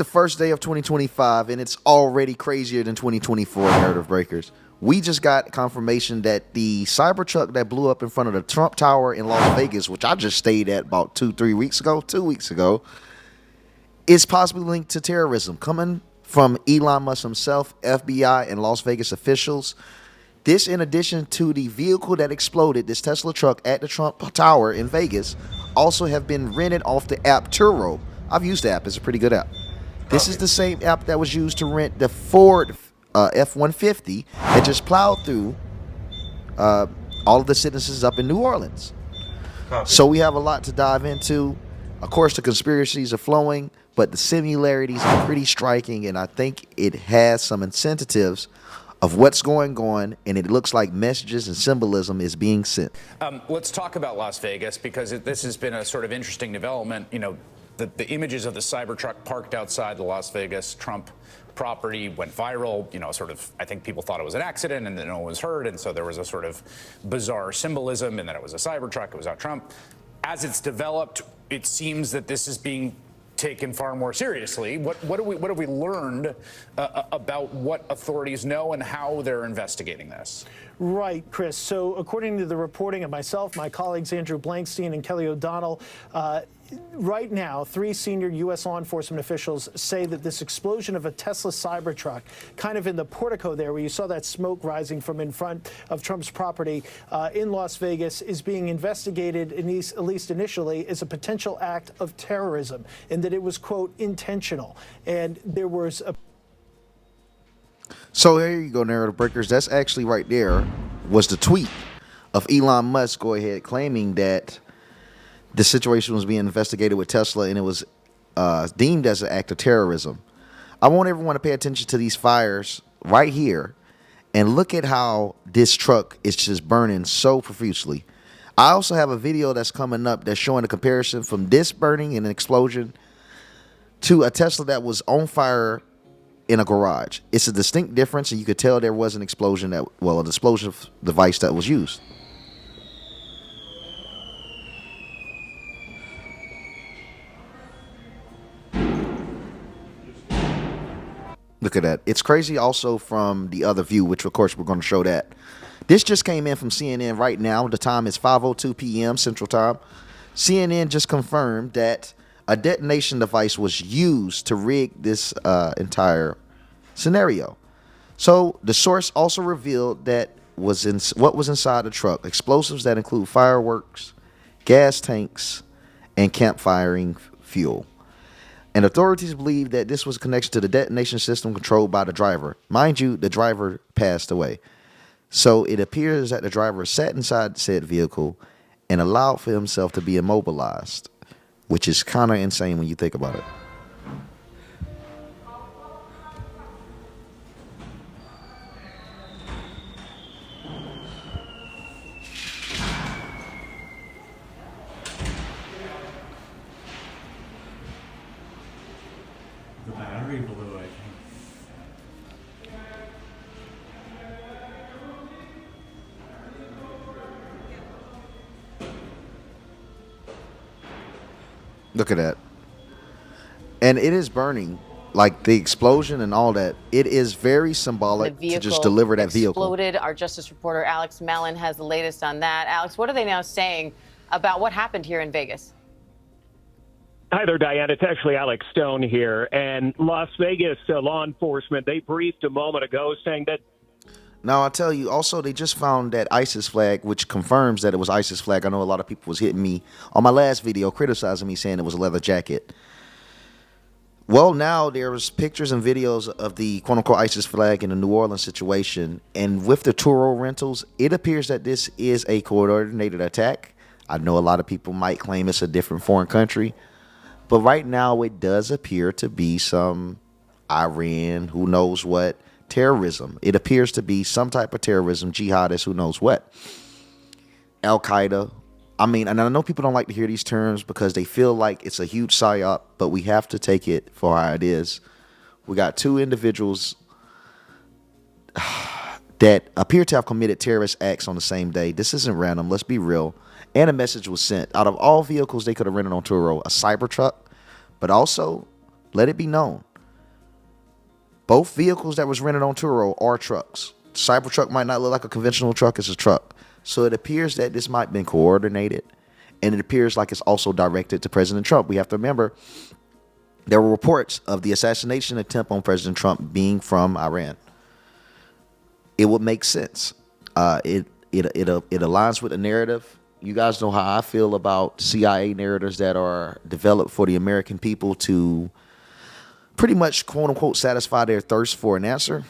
The first day of 2025, and it's already crazier than 2024, narrative breakers. We just got confirmation that the Cybertruck that blew up in front of the Trump Tower in Las Vegas, which I just stayed at about 2 weeks ago, is possibly linked to terrorism, coming from Elon Musk himself, FBI, and Las Vegas officials. This, in addition to the vehicle that exploded, this Tesla truck at the Trump Tower in Vegas, also have been rented off the app Turo. I've used the app. It's a pretty good app. This is the same app that was used to rent the Ford F-150 that just plowed through all of the citizens up in New Orleans. So we have a lot to dive into. Of course, the conspiracies are flowing, but the similarities are pretty striking, and I think it has some incentives of what's going on, and it looks like messages and symbolism is being sent. Let's talk about Las Vegas, because this has been a sort of interesting development. You know, the images of the Cybertruck parked outside the Las Vegas Trump property went viral. You know, sort of, I think people thought it was an accident and then no one was hurt. And so there was a sort of bizarre symbolism in that it was a Cybertruck, it was not Trump. As it's developed, it seems that this is being taken far more seriously. What have we learned about what authorities know and how they're investigating this? Right, Chris. So according to the reporting of myself, my colleagues Andrew Blankstein and Kelly O'Donnell, right now, 3 senior U.S. law enforcement officials say that this explosion of a Tesla Cybertruck, kind of in the portico there where you saw that smoke rising from in front of Trump's property in Las Vegas, is being investigated, at least initially, as a potential act of terrorism, and that it was, quote, intentional. And there was a... So there you go, narrative breakers. That's actually right there was the tweet of Elon Musk go ahead claiming that the situation was being investigated with Tesla and it was deemed as an act of terrorism. I want everyone to pay attention to these fires right here and look at how this truck is just burning so profusely. I also have a video that's coming up that's showing a comparison from this burning and an explosion to a Tesla that was on fire in a garage. It's a distinct difference, and you could tell there was an explosion an explosive device that was used. Look at that. It's crazy also from the other view, which of course we're going to show that. This just came in from CNN right now. The time is 5:02 p.m. Central Time. CNN just confirmed that a detonation device was used to rig this entire scenario. So the source also revealed that what was inside the truck: explosives that include fireworks, gas tanks, and campfiring fuel. And authorities believe that this was a connection to the detonation system controlled by the driver. Mind you, the driver passed away. So it appears that the driver sat inside said vehicle and allowed for himself to be immobilized, which is kind of insane when you think about it. The battery blew, I think. Look at that. And it is burning, like the explosion and all that. It is very symbolic to just deliver that vehicle. Exploded. Our justice reporter Alex Mellon has the latest on that. Alex, what are they now saying about what happened here in Vegas? Hi there, Diane. It's actually Alex Stone here. And Las Vegas law enforcement, they briefed a moment ago saying that... Now, I'll tell you, also, they just found that ISIS flag, which confirms that it was ISIS flag. I know a lot of people was hitting me on my last video, criticizing me, saying it was a leather jacket. Well, now there's pictures and videos of the quote-unquote ISIS flag in the New Orleans situation. And with the Turo rentals, it appears that this is a coordinated attack. I know a lot of people might claim it's a different foreign country. But right now, it does appear to be some Iran, who knows what, terrorism. It appears to be some type of terrorism, jihadist, who knows what. Al-Qaeda. I mean, and I know people don't like to hear these terms because they feel like it's a huge psyop, but we have to take it for how it is. We got 2 individuals that appear to have committed terrorist acts on the same day. This isn't random. Let's be real. And a message was sent. Out of all vehicles they could have rented on Turo, a Cybertruck, but also let it be known, Both vehicles that was rented on Turo are trucks. Cybertruck might not look like a conventional truck; it's a truck. So it appears that this might have been coordinated, and it appears like it's also directed to President Trump. We have to remember there were reports of the assassination attempt on President Trump being from Iran. It would make sense. It aligns with the narrative. You guys know how I feel about CIA narratives that are developed for the American people to pretty much, quote unquote, satisfy their thirst for an answer.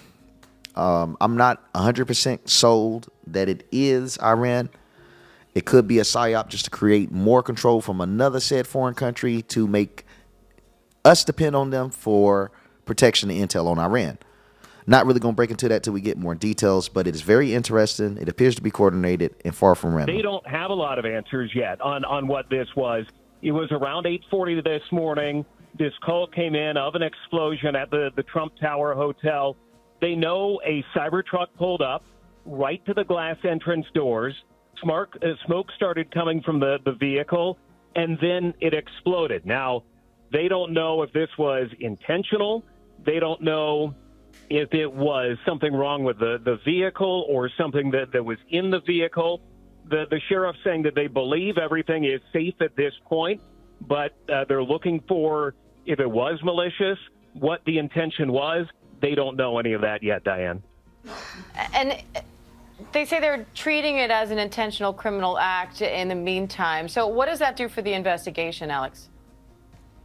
I'm not 100% sold that it is Iran. It could be a psyop just to create more control from another said foreign country to make us depend on them for protection and intel on Iran. Not really going to break into that till we get more details, but it is very interesting. It appears to be coordinated and far from random. They don't have a lot of answers yet on what this was. It was around 8:40 this morning. This call came in of an explosion at the Trump Tower Hotel. They know a Cybertruck pulled up right to the glass entrance doors. Smoke started coming from the vehicle, and then it exploded. Now, they don't know if this was intentional. They don't know if it was something wrong with the vehicle or something that was in the vehicle. The sheriff saying that they believe everything is safe at this point, but they're looking for if it was malicious, what the intention was. They don't know any of that yet, Diane. And they say they're treating it as an intentional criminal act in the meantime. So what does that do for the investigation, Alex?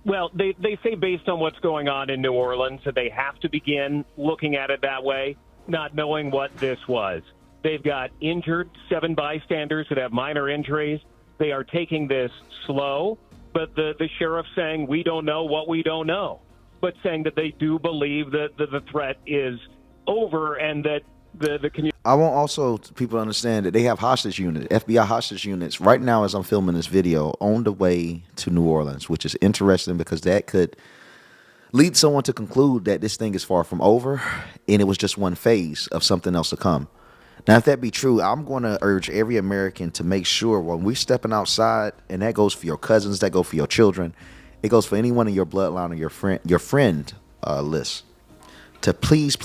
Well, they say based on what's going on in New Orleans that they have to begin looking at it that way, not knowing what this was. They've got injured 7 bystanders that have minor injuries. They are taking this slow, but the sheriff saying we don't know what we don't know, but saying that they do believe that the threat is over and that the community. I want also people to understand that they have hostage units, FBI hostage units, right now as I'm filming this video on the way to New Orleans, which is interesting because that could lead someone to conclude that this thing is far from over and it was just one phase of something else to come. Now, if that be true, I'm going to urge every American to make sure when we're stepping outside, and that goes for your cousins, that goes for your children, it goes for anyone in your bloodline or your friend list, to please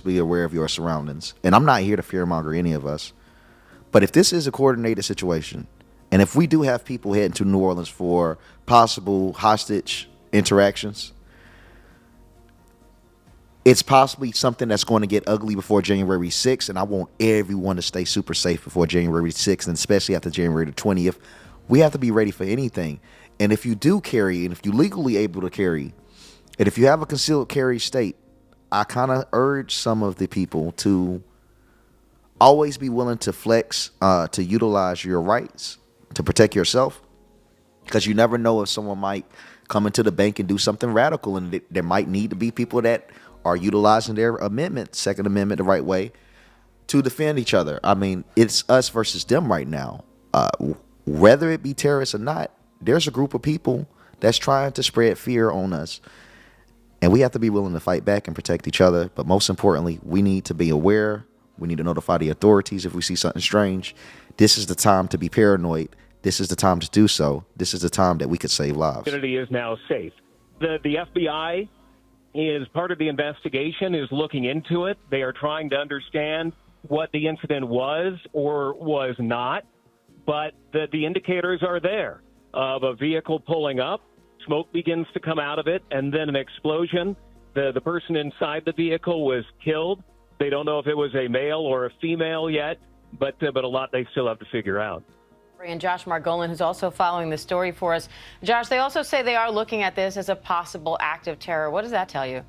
be aware of your surroundings. And I'm not here to fearmonger any of us, but if this is a coordinated situation, and if we do have people heading to New Orleans for possible hostage interactions, it's possibly something that's going to get ugly before January 6th, and I want everyone to stay super safe before January 6th, and especially after January the 20th. We have to be ready for anything. And if you do carry, and if you're legally able to carry, and if you have a concealed carry state, I kind of urge some of the people to always be willing to flex, to utilize your rights to protect yourself, because you never know if someone might come into the bank and do something radical, and there might need to be people that are utilizing their amendment, Second Amendment, the right way to defend each other. I mean, it's us versus them right now. Whether it be terrorists or not, there's a group of people that's trying to spread fear on us. And we have to be willing to fight back and protect each other. But most importantly, we need to be aware. We need to notify the authorities if we see something strange. This is the time to be paranoid. This is the time to do so. This is the time that we could save lives. The community is now safe. The FBI is part of the investigation, is looking into it. They are trying to understand what the incident was or was not. But the indicators are there of a vehicle pulling up. Smoke begins to come out of it, and then an explosion. The person inside the vehicle was killed. They don't know if it was a male or a female yet, but a lot they still have to figure out. And Josh Margolin, who's also following the story for us. Josh, they also say they are looking at this as a possible act of terror. What does that tell you?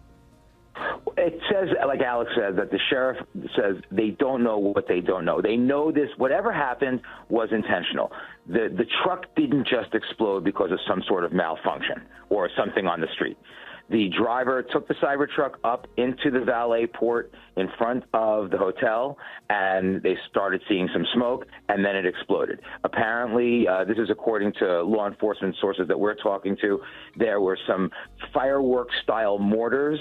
It says, like Alex said, that the sheriff says they don't know what they don't know. They know this, whatever happened was intentional. The truck didn't just explode because of some sort of malfunction or something on the street. The driver took the Cybertruck up into the valet port in front of the hotel, and they started seeing some smoke, and then it exploded. Apparently, this is according to law enforcement sources that we're talking to, there were some fireworks-style mortars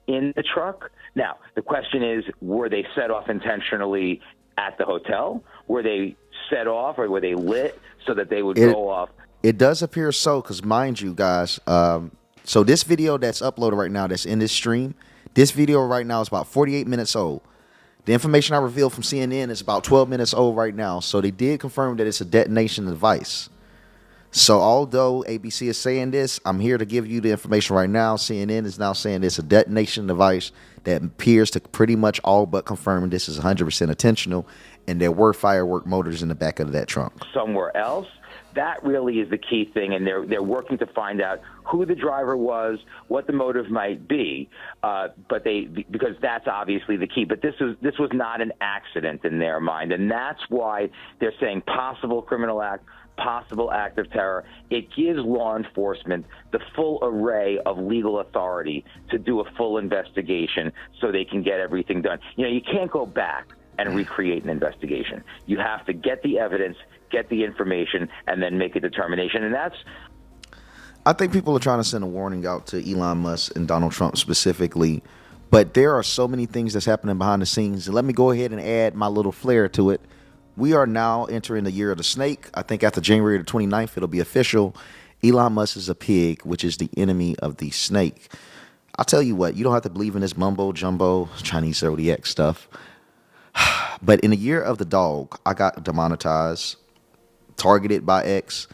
in the truck. Now, the question is, were they set off intentionally at the hotel? Were they set off, or were they lit so that they would go off? It does appear so, because mind you, guys, so this video that's uploaded right now, that's in this stream, This video right now is about 48 minutes old. The information I revealed from CNN is about 12 minutes old right now. So they did confirm that it's a detonation device. So although ABC is saying this, I'm here to give you the information right now. CNN is now saying it's a detonation device that appears to pretty much all but confirm this is 100% intentional, and there were firework motors in the back of that trunk. Somewhere else. That really is the key thing, and they're working to find out who the driver was, what the motive might be, because that's obviously the key. But this was not an accident in their mind, and that's why they're saying possible criminal act, possible act of terror. It gives law enforcement the full array of legal authority to do a full investigation so they can get everything done. You can't go back and recreate an investigation. You have to get the evidence, get the information, and then make a determination. And that's... I think people are trying to send a warning out to Elon Musk and Donald Trump specifically, but there are so many things that's happening behind the scenes. And let me go ahead and add my little flair to it. We are now entering the year of the snake. I think after January the 29th, it'll be official. Elon Musk is a pig, which is the enemy of the snake. I'll tell you what, you don't have to believe in this mumbo jumbo Chinese zodiac stuff. But in the year of the dog, I got demonetized, targeted by X,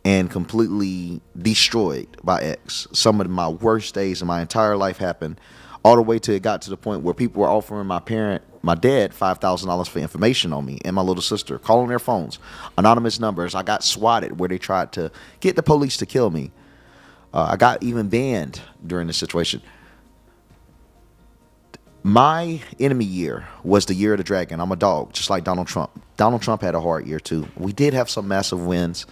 and completely destroyed by X. Some of my worst days in my entire life happened, all the way to it got to the point where people were offering my dad $5,000 for information on me and my little sister, calling their phones, anonymous numbers. I got swatted where they tried to get the police to kill me. I got even banned during this situation. My enemy year was the year of the dragon. I'm a dog, just like Donald Trump. Donald Trump had a hard year too. We did have some massive wins,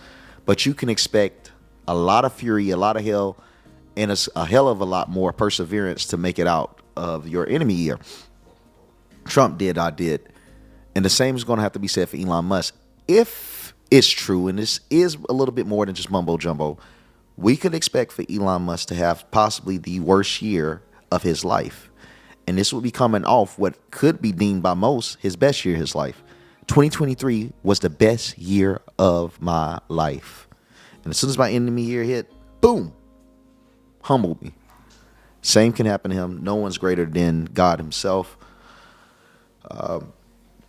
but you can expect a lot of fury, a lot of hell, and a hell of a lot more perseverance to make it out of your enemy year. Trump did, I did. And the same is going to have to be said for Elon Musk. If it's true, and this is a little bit more than just mumbo jumbo, we could expect for Elon Musk to have possibly the worst year of his life. And this will be coming off what could be deemed by most his best year of his life. 2023 was the best year of my life. And as soon as my enemy year hit, boom, humbled me. Same can happen to him. No one's greater than God himself.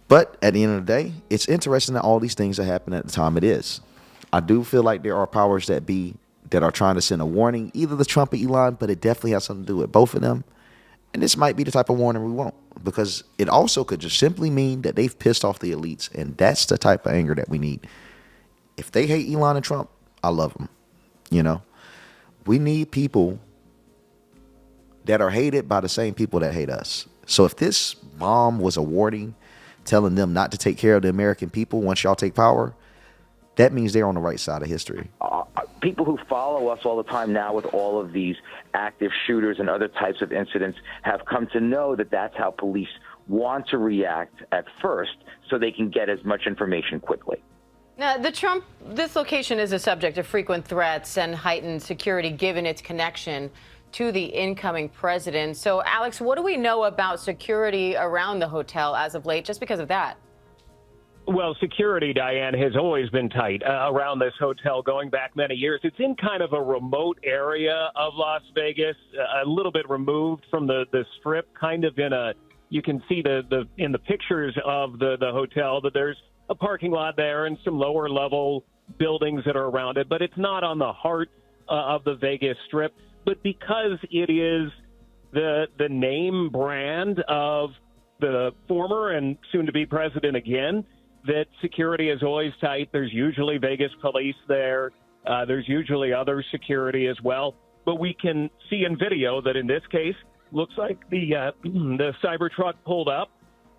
But at the end of the day, it's interesting that all these things are happening at the time it is. I do feel like there are powers that be that are trying to send a warning, either the Trump or Elon, but it definitely has something to do with both of them. And this might be the type of warning we want, because it also could just simply mean that they've pissed off the elites, and that's the type of anger that we need. If they hate Elon and Trump, I love them. We need people that are hated by the same people that hate us. So if this bomb was a warning telling them not to take care of the American people once y'all take power, that means they're on the right side of history. People who follow us all the time now with all of these active shooters and other types of incidents have come to know that that's how police want to react at first, so they can get as much information quickly. Now, this location is a subject of frequent threats and heightened security given its connection to the incoming president. So, Alex, what do we know about security around the hotel as of late, just because of that? Well, security, Diane, has always been tight around this hotel going back many years. It's in kind of a remote area of Las Vegas, a little bit removed from the strip, kind of you can see in the pictures of the hotel that there's a parking lot there and some lower level buildings that are around it, but it's not on the heart of the Vegas Strip. But because it is the name brand of the former and soon-to-be president again, that security is always tight. There's usually Vegas police there. There's usually other security as well. But we can see in video that in this case, looks like the Cybertruck pulled up,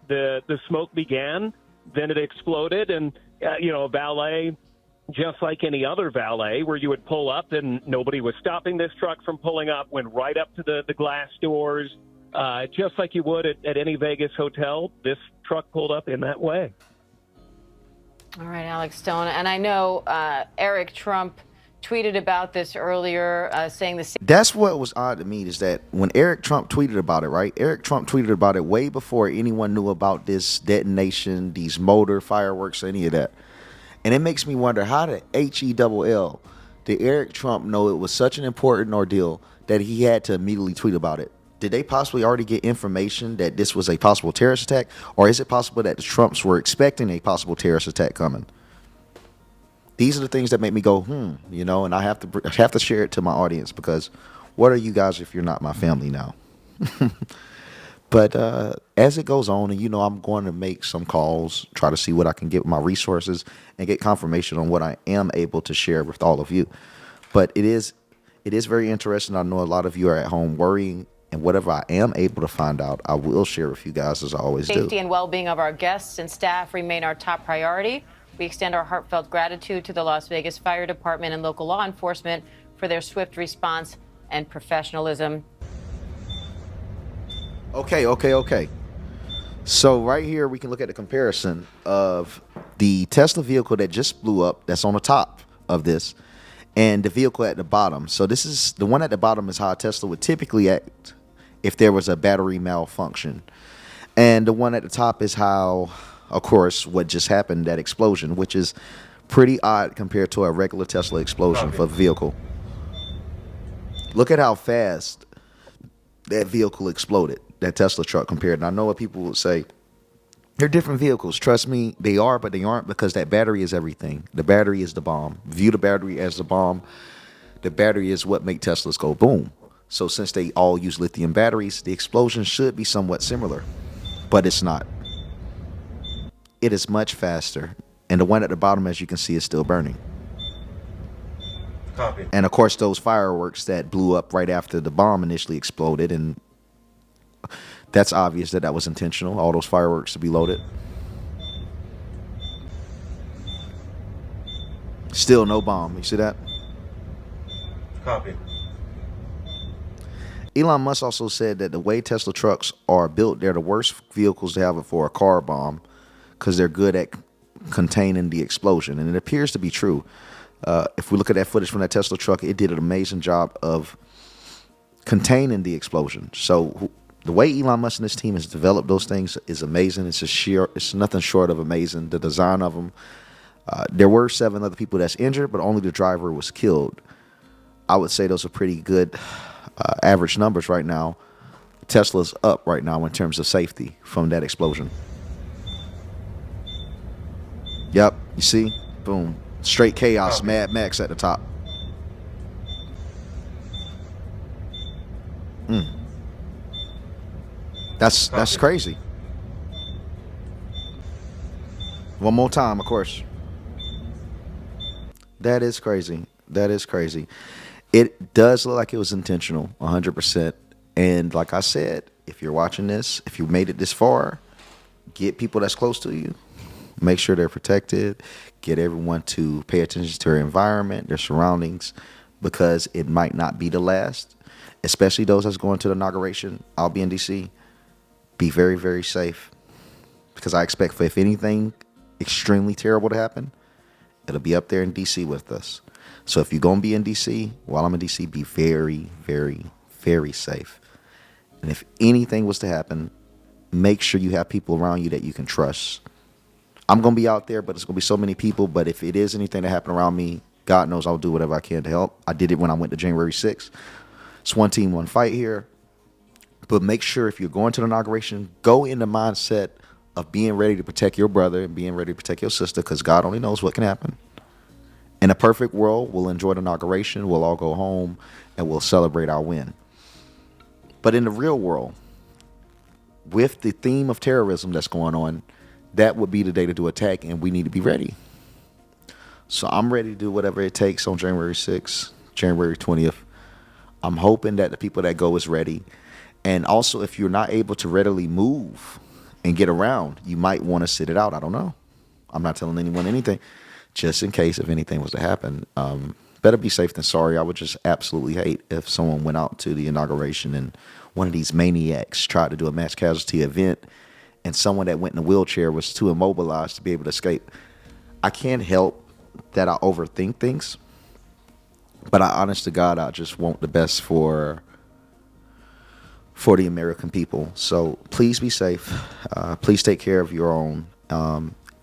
the smoke began, then it exploded, and a valet, just like any other valet, where you would pull up and nobody was stopping this truck from pulling up, went right up to the glass doors, just like you would at any Vegas hotel. This truck pulled up in that way. All right, Alex Stone. And I know Eric Trump tweeted about this earlier, saying the same. That's what was odd to me, is that when Eric Trump tweeted about it, right? Eric Trump tweeted about it way before anyone knew about this detonation, these motor fireworks, any of that. And it makes me wonder, how did did Eric Trump know it was such an important ordeal that he had to immediately tweet about it? Did they possibly already get information that this was a possible terrorist attack? Or is it possible that the Trumps were expecting a possible terrorist attack coming? These are the things that make me go, and I have to share it to my audience, because what are you guys if you're not my family now? But as it goes on, and I'm going to make some calls, try to see what I can get with my resources, and get confirmation on what I am able to share with all of you. But it is very interesting. I know a lot of you are at home worrying, and whatever I am able to find out, I will share with you guys, as I always do. Safety and well-being of our guests and staff remain our top priority. We extend our heartfelt gratitude to the Las Vegas Fire Department and local law enforcement for their swift response and professionalism. Okay. So right here, we can look at the comparison of the Tesla vehicle that just blew up, that's on the top of this, and the vehicle at the bottom. So this is the one at the bottom is how a Tesla would typically act if there was a battery malfunction. And the one at the top is how, of course, what just happened, that explosion, which is pretty odd compared to a regular Tesla explosion for the vehicle. Look at how fast that vehicle exploded, that Tesla truck compared. And I know what people would say, they're different vehicles. Trust me, they are, but they aren't, because that battery is everything. The battery is the bomb. View the battery as the bomb. The battery is what make Teslas go boom. So since they all use lithium batteries, the explosion should be somewhat similar, but it's not. It is much faster. And the one at the bottom, as you can see, is still burning. Copy. And of course, those fireworks that blew up right after the bomb initially exploded, and that's obvious that was intentional, all those fireworks to be loaded. Still no bomb. You see that? Copy. Elon Musk also said that the way Tesla trucks are built, they're the worst vehicles to have for a car bomb, because they're good at containing the explosion. And it appears to be true. If we look at that footage from that Tesla truck, it did an amazing job of containing the explosion. So the way Elon Musk and his team has developed those things is amazing. It's nothing short of amazing. The design of them. There were 7 other people that's injured, but only the driver was killed. I would say those are pretty good average numbers right now. Tesla's up right now in terms of safety from that explosion. Yep, you see? Boom. Straight chaos, Mad Max at the top. That's crazy. One more time, of course. That is crazy. It does look like it was intentional, 100%. And like I said, if you're watching this, if you made it this far, get people that's close to you. Make sure they're protected. Get everyone to pay attention to their environment, their surroundings, because it might not be the last, especially those that's going to the inauguration. I'll be in D.C. Be very, very safe, because I expect for if anything extremely terrible to happen, it'll be up there in D.C. with us. So if you're going to be in D.C., while I'm in D.C., be very, very, very safe. And if anything was to happen, make sure you have people around you that you can trust. I'm going to be out there, but it's going to be so many people. But if it is anything that happened around me, God knows I'll do whatever I can to help. I did it when I went to January 6th. It's one team, one fight here. But make sure if you're going to the inauguration, go in the mindset of being ready to protect your brother and being ready to protect your sister, because God only knows what can happen. In a perfect world, we'll enjoy the inauguration. We'll all go home and we'll celebrate our win. But in the real world, with the theme of terrorism that's going on, that would be the day to do attack, and we need to be ready. So I'm ready to do whatever it takes on January 6th, January 20th. I'm hoping that the people that go is ready. And also, if you're not able to readily move and get around, you might want to sit it out. I don't know. I'm not telling anyone anything, just in case if anything was to happen. Better be safe than sorry. I would just absolutely hate if someone went out to the inauguration and one of these maniacs tried to do a mass casualty event, and someone that went in a wheelchair was too immobilized to be able to escape. I can't help that I overthink things, but I, honest to God, I just want the best for the American people. So please be safe. Please take care of your own.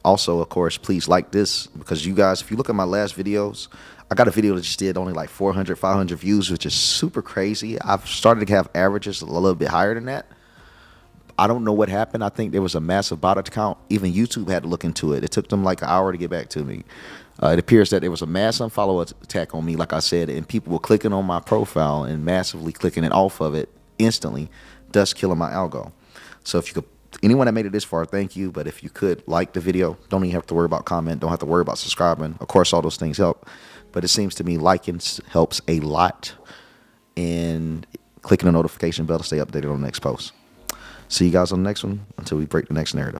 Also, of course, please like this, because you guys, if you look at my last videos, I got a video that just did only like 400, 500 views, which is super crazy. I've started to have averages a little bit higher than that. I don't know what happened. I think there was a massive bot account. Even YouTube had to look into it. It took them like an hour to get back to me. It appears that there was a mass unfollow attack on me, like I said, and people were clicking on my profile and massively clicking it off of it instantly, thus killing my algo. So if you could, anyone that made it this far, thank you. But if you could like the video, don't even have to worry about comment, don't have to worry about subscribing. Of course, all those things help. But it seems to me liking helps a lot, and clicking the notification bell to stay updated on the next post. See you guys on the next one until we break the next narrative.